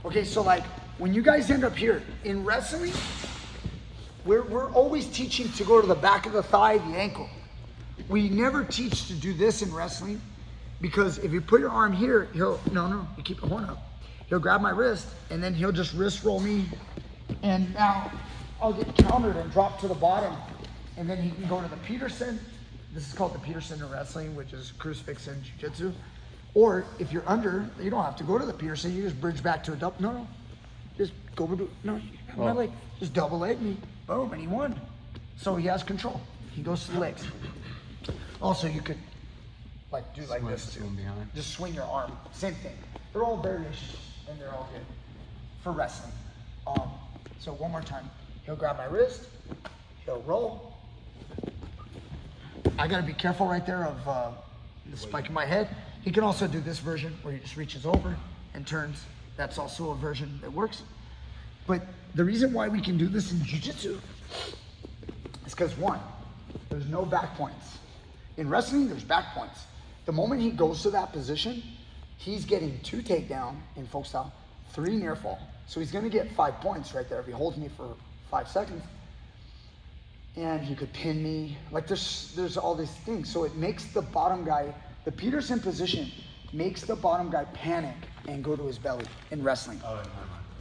Okay, so like when you guys end up here in wrestling, we're always teaching to go to the back of the thigh, the ankle. We never teach to do this in wrestling because if you put your arm here, you keep your horn up. He'll grab my wrist and then he'll just wrist roll me, and now I'll get countered and drop to the bottom, and then he can go to the Peterson. This is called the Peterson in wrestling, which is crucifix in Jiu-Jitsu. Or if you're under, you don't have to go to the Peterson. You just bridge back to a double. No, just go to my leg. Just double leg me. Boom, and he won. So he has control. He goes to the legs. Also, you could like do like this too. Just swing your arm. Same thing. They're all variations, and they're all good for wrestling. So one more time. He'll grab my wrist. He'll roll. I gotta be careful right there of the spike in my head. He can also do this version where he just reaches over and turns. That's also a version that works. But the reason why we can do this in Jiu-Jitsu is because one, there's no back points. In wrestling, there's back points. The moment he goes to that position, he's getting 2 takedown in folk style, 3 near fall. So he's gonna get 5 points right there if he holds me for 5 seconds. And he could pin me. Like there's all these things. So it makes the bottom guy, the Peterson position makes the bottom guy panic and go to his belly in wrestling.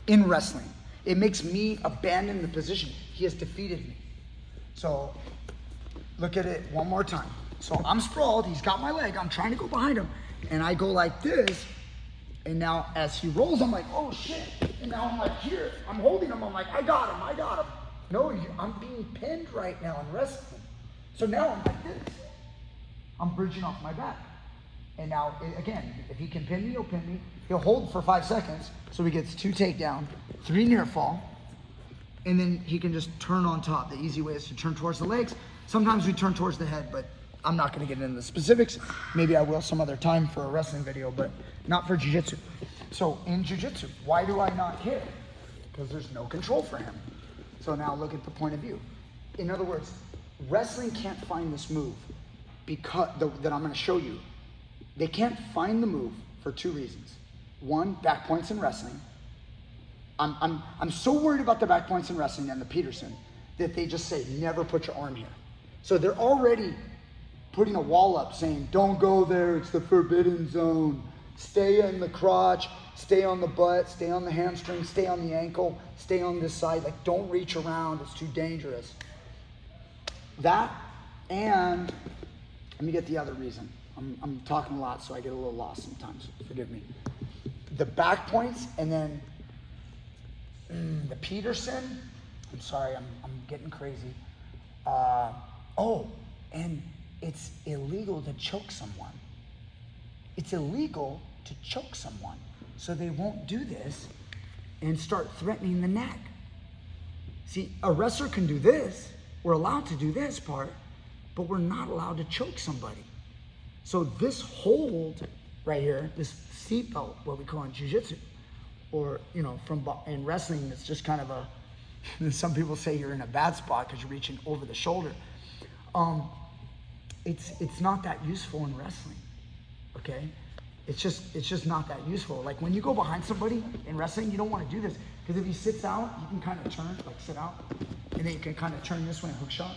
In wrestling. It makes me abandon the position. He has defeated me. So look at it one more time. So I'm sprawled, he's got my leg, I'm trying to go behind him, and I go like this, and now as he rolls, I'm like, oh shit, and now I'm like here, I'm holding him, I'm like, I got him. No, I'm being pinned right now in wrestling. So now I'm like this. I'm bridging off my back. And now, again, if he can pin me, he'll pin me. He'll hold for 5 seconds, so he gets 2 takedown, 3 near fall, and then he can just turn on top. The easy way is to turn towards the legs. Sometimes we turn towards the head, but I'm not gonna get into the specifics. Maybe I will some other time for a wrestling video, but not for Jiu-Jitsu. So in Jiu-Jitsu, why do I not hit? Because there's no control for him. So now look at the point of view. In other words, wrestling can't find this move that I'm gonna show you. They can't find the move for 2 reasons. One, back points in wrestling. I'm so worried about the back points in wrestling and the Peterson that they just say, never put your arm here. So they're already putting a wall up saying, don't go there, it's the forbidden zone. Stay in the crotch, stay on the butt, stay on the hamstring, stay on the ankle, stay on this side. Like, don't reach around, it's too dangerous. That, and let me get the other reason. I'm talking a lot, so I get a little lost sometimes. Forgive me. The back points, and then the Peterson. I'm sorry, I'm getting crazy. And it's illegal to choke someone. It's illegal to choke someone, so they won't do this and start threatening the neck. See, a wrestler can do this. We're allowed to do this part, but we're not allowed to choke somebody. So this hold right here, this seatbelt, what we call in Jiu-Jitsu, or in wrestling, it's just kind of some people say you're in a bad spot because you're reaching over the shoulder. It's not that useful in wrestling, okay? It's just not that useful. Like when you go behind somebody in wrestling, you don't want to do this because if he sits out, you can kind of turn, like sit out, and then you can kind of turn this way and hook shot,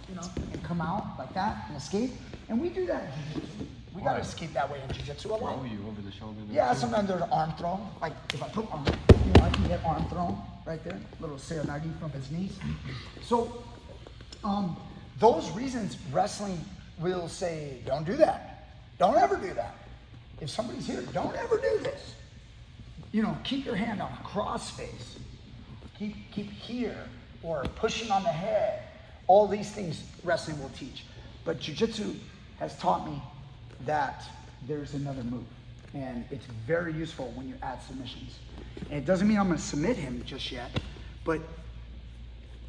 and come out like that and escape. And we do that in Jiu-Jitsu. We gotta escape that way in Jiu-Jitsu a lot. Throw you over the shoulder? Yeah, sometimes there's an arm throw. Like if I put arm, I can get arm thrown right there. Little Serenagi from his knees. So, those reasons wrestling will say, don't do that. Don't ever do that. If somebody's here, don't ever do this. Keep your hand on cross face. Keep here, or pushing on the head. All these things wrestling will teach. But Jiu-Jitsu has taught me that there's another move. And it's very useful when you add submissions. And it doesn't mean I'm gonna submit him just yet, but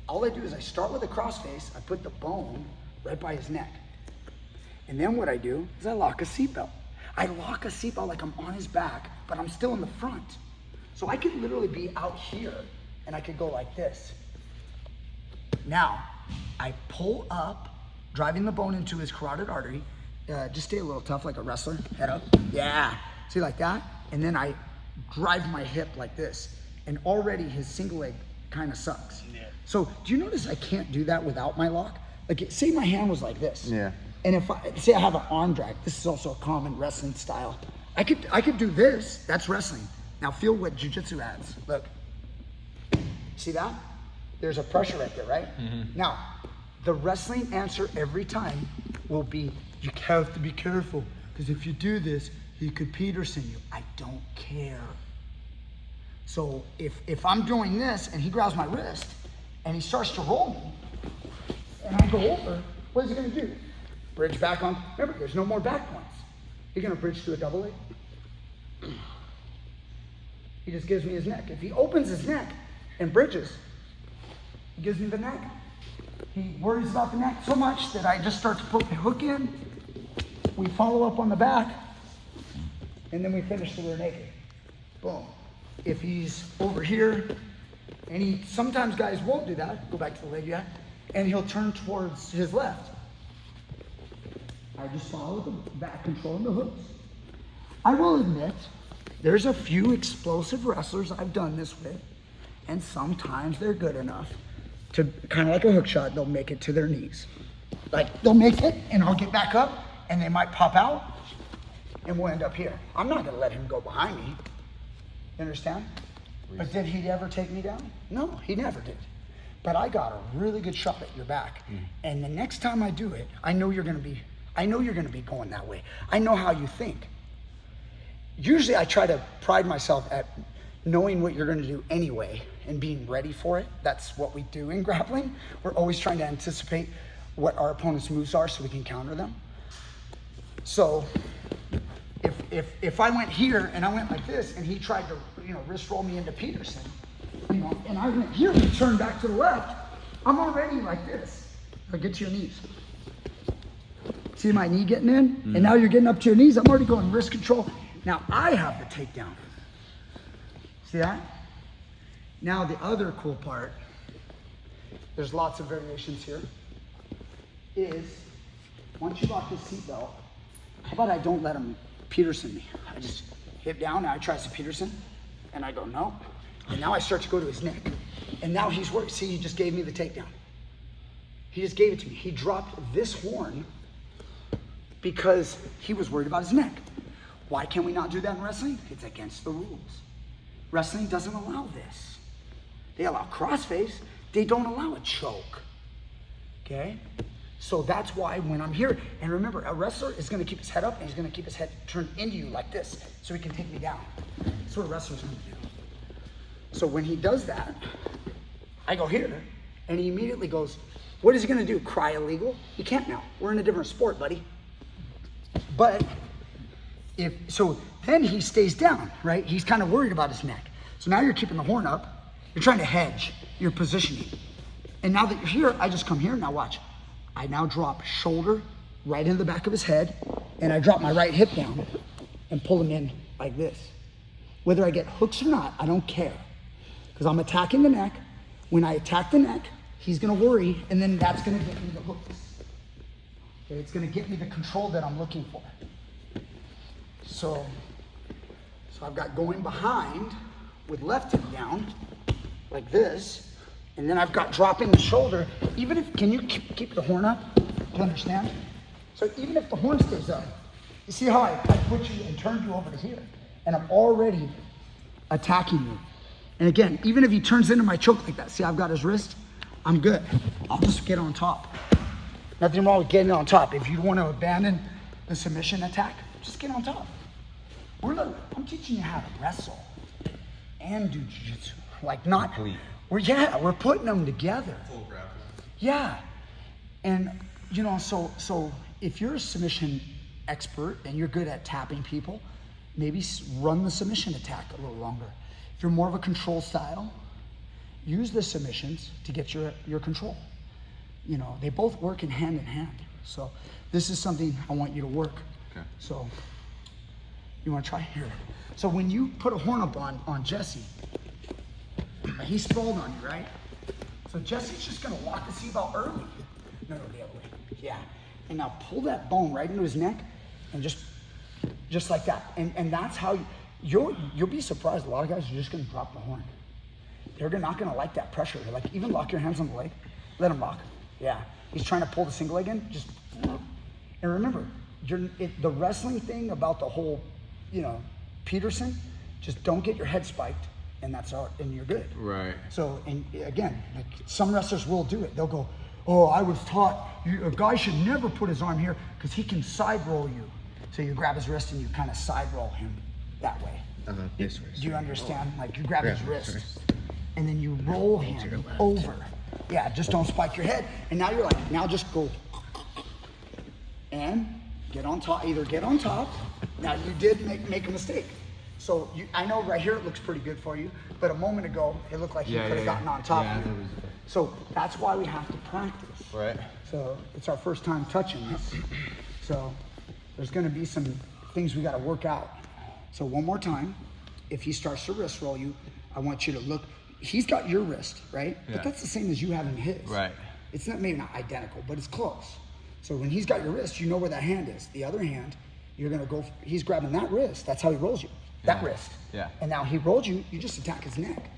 all I do is I start with a cross face, I put the bone right by his neck. And then what I do is I lock a seatbelt. I lock a seatbelt like I'm on his back, but I'm still in the front. So I could literally be out here and I could go like this. Now, I pull up, driving the bone into his carotid artery. Just stay a little tough like a wrestler, head up. Yeah, see like that? And then I drive my hip like this, and already his single leg kind of sucks. Yeah. So do you notice I can't do that without my lock? Like, say my hand was like this. Yeah. And if say I have an arm drag, this is also a common wrestling style. I could do this. That's wrestling. Now feel what jiu-jitsu adds. Look. See that? There's a pressure right there, right? Mm-hmm. Now, the wrestling answer every time will be, you have to be careful, because if you do this, he could Peterson you. I don't care. So if I'm doing this and he grabs my wrist and he starts to roll me and I go over, what is he gonna do? Bridge back on. Remember, there's no more back points. He's gonna bridge to a double leg. He just gives me his neck. If he opens his neck and bridges, he gives me the neck. He worries about the neck so much that I just start to put the hook in. We follow up on the back, and then we finish the rear naked. Boom. If he's over here, and sometimes guys won't do that, go back to the leg yet, and he'll turn towards his left. I just follow the back, controlling the hooks. I will admit, there's a few explosive wrestlers I've done this with, and sometimes they're good enough to, kind of like a hook shot, they'll make it to their knees. Like, they'll make it, and I'll get back up, and they might pop out, and we'll end up here. I'm not gonna let him go behind me. You understand? But did he ever take me down? No, he never did. But I got a really good shot at your back. And the next time I do it, I know you're gonna be going that way. I know how you think. Usually I try to pride myself at knowing what you're gonna do anyway and being ready for it. That's what we do in grappling. We're always trying to anticipate what our opponent's moves are so we can counter them. So if I went here and I went like this and he tried to, wrist roll me into Peterson, and I went here and he turned back to the left, I'm already like this. I get to your knees. See my knee getting in? And now you're getting up to your knees. I'm already going wrist control. Now I have the takedown. See that? Now the other cool part, there's lots of variations here, is once you lock this seatbelt, how about I don't let him Peterson me? I just hip down, now he tries to Peterson, and I go, no. And now I start to go to his neck. And now he's worried. See, he just gave me the takedown. He just gave it to me. He dropped this horn because he was worried about his neck. Why can we not do that in wrestling? It's against the rules. Wrestling doesn't allow this. They allow crossface. They don't allow a choke. Okay? So that's why when I'm here, and remember, a wrestler is going to keep his head up and he's going to keep his head turned into you like this so he can take me down. That's what a wrestler's going to do. So when he does that, I go here and he immediately goes, what is he going to do? Cry illegal? He can't now. We're in a different sport, buddy. But then he stays down, right? He's kind of worried about his neck. So now you're keeping the horn up. You're trying to hedge your positioning. And now that you're here, I just come here. Now watch. I now drop shoulder right in the back of his head, and I drop my right hip down and pull him in like this. Whether I get hooks or not, I don't care. Because I'm attacking the neck. When I attack the neck, he's gonna worry, and then that's gonna get me the hooks. Okay, it's gonna get me the control that I'm looking for. So I've got going behind with left hip down, like this, and then I've got dropping the shoulder. Even if, can you keep the horn up? Do you understand? So even if the horn stays up, you see how I put you and turned you over to here, and I'm already attacking you. And again, even if he turns into my choke like that, see I've got his wrist, I'm good. I'll just get on top. Nothing wrong with getting on top. If you want to abandon the submission attack, just get on top. I'm teaching you how to wrestle and do jiu-jitsu. Like not, we're putting them together. Full grappling. Yeah. And so if you're a submission expert and you're good at tapping people, maybe run the submission attack a little longer. If you're more of a control style, use the submissions to get your control. They both work in hand. So this is something I want you to work. Okay. So you want to try here. So when you put a horn up on Jesse, he's sprawled on you, right? So Jesse's just gonna lock the seatbelt early. No, the other way. Yeah. And now pull that bone right into his neck and just like that. And that's how you'll be surprised. A lot of guys are just gonna drop the horn. They're not gonna like that pressure. They're like, even lock your hands on the leg, let him lock. Yeah, he's trying to pull the single leg in, just, and remember, the wrestling thing about the whole, Peterson, just don't get your head spiked, and that's all, and you're good. Right. So, and again, like some wrestlers will do it. They'll go, oh, I was taught a guy should never put his arm here because he can side roll you. So you grab his wrist and you kind of side roll him that way. This way. Do you understand? Like you grab his wrist and then you roll him over. Yeah, just don't spike your head. And now you're like, now just go and get on top. Either get on top. Now you did make a mistake. So I know right here it looks pretty good for you, but a moment ago it looked like you could have gotten on top of you. So that's why we have to practice. Right. So it's our first time touching this. So there's gonna be some things we gotta work out. So one more time, if he starts to wrist roll you, I want you to look. He's got your wrist, right? Yeah. But that's the same as you having his. Right. It's not, maybe not identical, but it's close. So when he's got your wrist, you know where that hand is. The other hand, you're gonna go, he's grabbing that wrist. That's how he rolls you, that wrist. Yeah. And now he rolled you, you just attack his neck.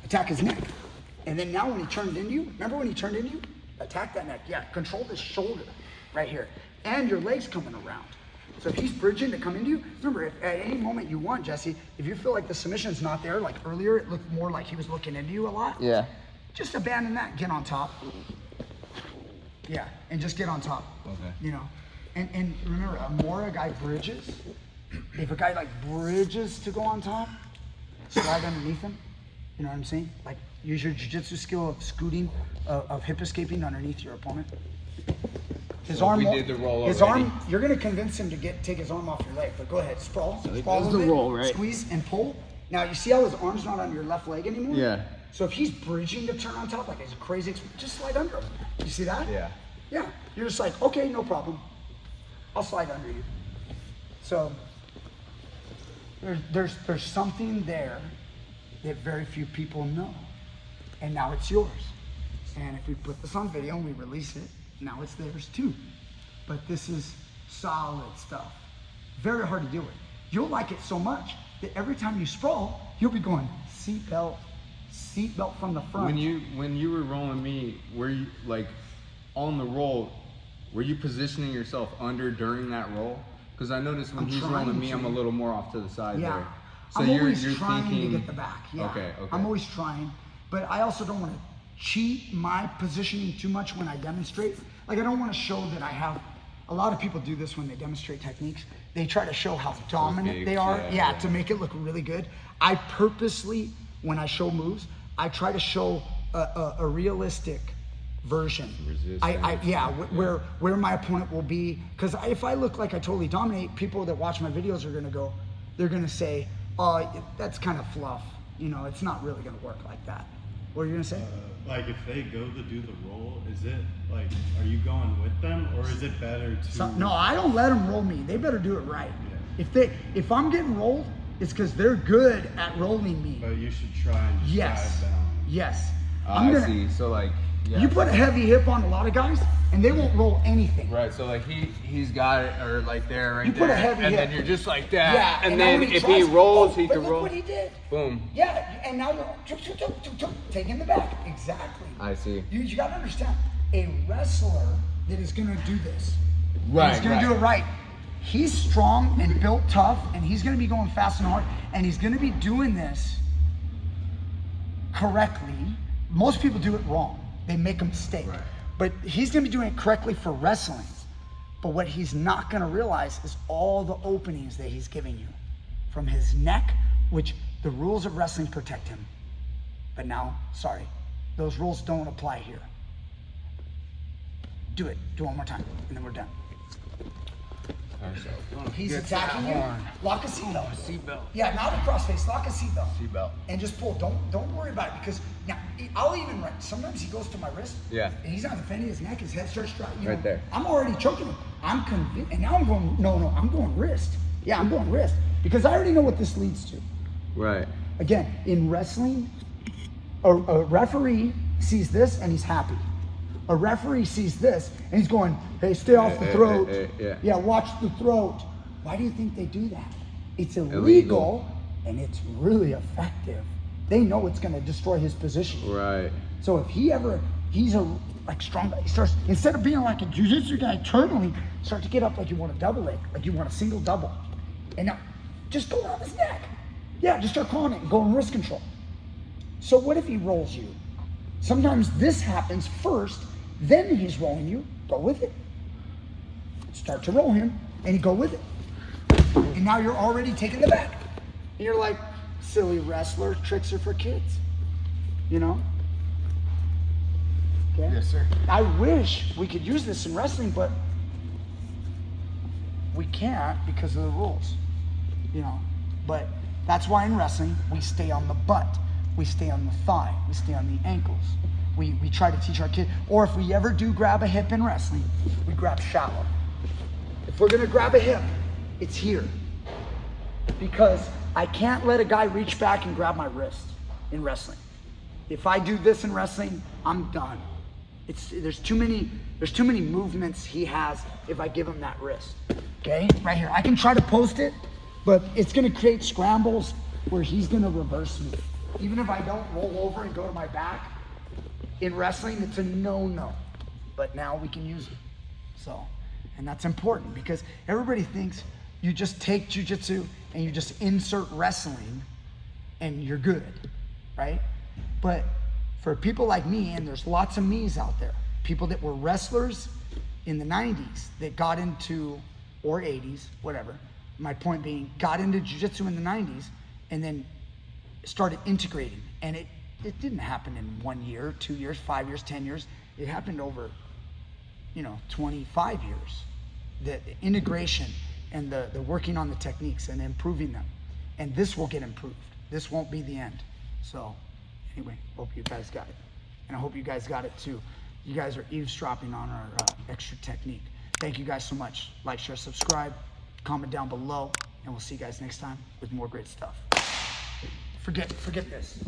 Attack his neck. And then now when he turned into you, remember when he turned into you? Attack that neck, yeah. Control this shoulder right here. And your legs coming around. So if he's bridging to come into you, remember, if at any moment you want, Jesse, if you feel like the submission's not there, like earlier, it looked more like he was looking into you a lot. Yeah. Just abandon that, get on top. Yeah, and just get on top. Okay. And remember, the more a guy bridges, if a guy like bridges to go on top, slide underneath him, you know what I'm saying? Like use your jiu-jitsu skill of scooting, of hip escaping underneath your opponent. His arm, did the roll his already. arm, you're gonna convince him to take his arm off your leg, but go ahead, sprawl. So sprawl does the roll, right? Squeeze and pull. Now you see how his arm's not on your left leg anymore? Yeah. So if he's bridging to turn on top, like it's crazy, just slide under him. You see that? Yeah. Yeah. You're just like, okay, no problem. I'll slide under you. So there's something there that very few people know. And now it's yours. And if we put this on video and we release it, now it's theirs too. But this is solid stuff. Very hard to deal with. You'll like it so much that every time you sprawl, you'll be going, seatbelt from the front. When you were rolling me, were you like on the roll, were you positioning yourself under during that roll? Because I noticed when he's rolling me, I'm a little more off to the side there. So I'm always you're trying thinking, to get the back. Yeah. Okay. I'm always trying, but I also don't want to cheat my positioning too much when I demonstrate. Like I don't want to show that I have. A lot of people do this when they demonstrate techniques. They try to show how dominant they are, to make it look really good. I purposely, when I show moves, I try to show a realistic version. Where my opponent will be. Because if I look like I totally dominate, people that watch my videos are gonna go, they're gonna say, oh, that's kind of fluff. It's not really gonna work like that. What are you gonna say? Like if they go to do the roll, is it like, are you going with them or is it better to? No, I don't let them roll me. They better do it right. Yeah. If I'm getting rolled, it's because they're good at rolling me. But you should try and dive down. Yes. I see. So like, you put a heavy hip on a lot of guys, and they won't roll anything. Right. So like he's got it, or like there, right you there. put a heavy and hip. then you're just like that. Yeah. And then if he rolls, he can look roll. What he did. Boom. Yeah. And now you're taking the back. Exactly. I see. You got to understand, a wrestler that is going to do this. Right. He's going to do it right. He's strong and built tough, and he's going to be going fast and hard, and he's going to be doing this correctly. Most people do it wrong. They make a mistake. Right. But he's going to be doing it correctly for wrestling. But what he's not going to realize is all the openings that he's giving you. From his neck, which the rules of wrestling protect him. But now, sorry, those rules don't apply here. Do it. Do it one more time, and then we're done. He's attacking you. Lock a seatbelt. Seatbelt. Yeah, not a crossface. Lock a seatbelt. Seatbelt. And just pull. Don't worry about it, because now I'll even right. Sometimes he goes to my wrist. Yeah. And he's not defending his neck. His head starts dropping. Right there. I'm already choking him. I'm convinced, and now I'm going. No. I'm going wrist. Yeah, I'm going wrist because I already know what this leads to. Right. Again, in wrestling, a referee sees this and he's happy. A referee sees this and he's going, hey, stay off the throat. Yeah, watch the throat. Why do you think they do that? It's illegal and it's really effective. They know it's gonna destroy his position. Right. So if he's a like strong guy, he starts, instead of being like a jiu-jitsu guy terminally, start to get up like you want a double leg, like you want a single double. And now, just go around his neck. Yeah, just start calling it and go in wrist control. So what if he rolls you? Sometimes this happens first, then he's rolling you, go with it. Start to roll him, and you go with it. And now you're already taking the back. And you're like, silly wrestler, tricks are for kids. You know? Okay? Yes, sir. I wish we could use this in wrestling, but we can't because of the rules. You know? But that's why in wrestling, we stay on the butt. We stay on the thigh. We stay on the ankles. We try to teach our kids. Or if we ever do grab a hip in wrestling, we grab shallow. If we're gonna grab a hip, it's here. Because I can't let a guy reach back and grab my wrist in wrestling. If I do this in wrestling, I'm done. There's too many movements he has if I give him that wrist. Okay, right here. I can try to post it, but it's gonna create scrambles where he's gonna reverse me. Even if I don't roll over and go to my back, in wrestling, it's a no-no. But now we can use it. So, and that's important because everybody thinks you just take jiu-jitsu and you just insert wrestling and you're good, right? But for people like me, and there's lots of me's out there, people that were wrestlers in the 90s that got into, or 80s, whatever. My point being, got into jiu-jitsu in the 90s and then started integrating. And it didn't happen in 1 year, 2 years, 5 years, 10 years. It happened over, 25 years. The integration and the working on the techniques and improving them. And this will get improved. This won't be the end. So anyway, hope you guys got it. And I hope you guys got it too. You guys are eavesdropping on our extra technique. Thank you guys so much. Like, share, subscribe, comment down below, and we'll see you guys next time with more great stuff. Forget this.